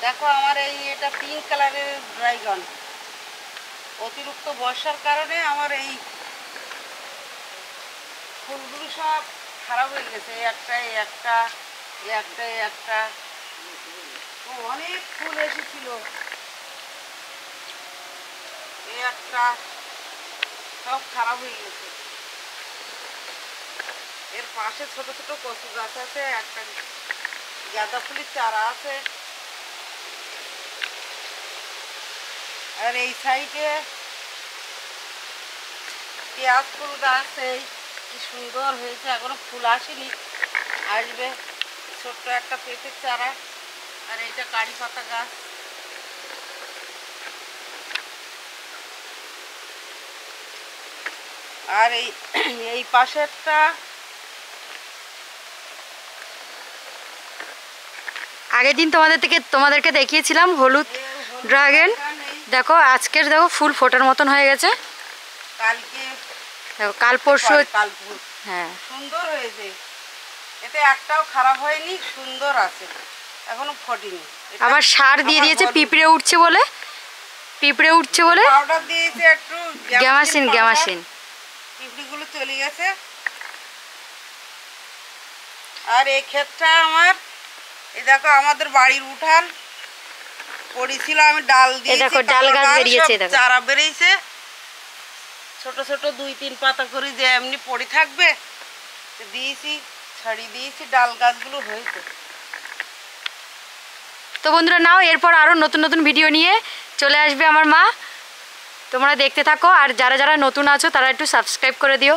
দেখো আমার এটা পিঙ্ক কালারের ড্রাগন, অতিরিক্ত বর্ষার কারণে আমার এই ফুলগুলো সব খারাপ হয়ে গেছে। একটা অনেক ফুল এসেছিল, একটা সব খারাপ হয়ে গেছে। এর পাশে ছোট ছোট কচু গাছ আছে, একটা গাঁদা ফুলের চারা আছে, আর এই সাইডে পেঁয়াজ ফুল গাছ। এই কি সুন্দর হয়েছে, এখনো ফুল আসেনি, আসবে। ছোট্ট একটা পেঁপের চারা, আর এইটা কারি পাতা গাছ। আর এই পাশেরটা আগের দিন তোমাদেরকে দেখিয়েছিলাম হলুদ ড্রাগন। দেখো আজকের দেখো ফুল ফোটার মতন হয়ে গেছে। কালকে দেখো কাল পরশু হ্যাঁ সুন্দর হয়েছে, এতে একটাও খারাপ হয়নি, সুন্দর আছে, এখনো ফটেনি। আবার সার দিয়ে দিয়েছে পিঁপড়ে উঠছে বলে, পাউডার দিয়েছে একটু গ্যামাসিন, পিঁপড়িগুলো চলে গেছে। আর এই ক্ষেতটা আমার, এই দেখো আমাদের বাড়ির উঠান পড়েছিল, আমি ডাল দিয়েছি, দেখো ডাল গাছ বেরিয়েছে, দেখো চারা বেরিয়েছে ছোট ছোট 2-3 পাতা করে, যে এমনি পড়ে থাকবে দিয়েছি, ছাড়িয়ে দিয়েছি, ডাল গাছগুলো হয়েছে। তো বন্ধুরা নাও, এরপর আরও নতুন নতুন ভিডিও নিয়ে চলে আসবে আমার মা, তোমরা দেখতে থাকো। আর যারা যারা নতুন আছো তারা একটু সাবস্ক্রাইব করে দিও।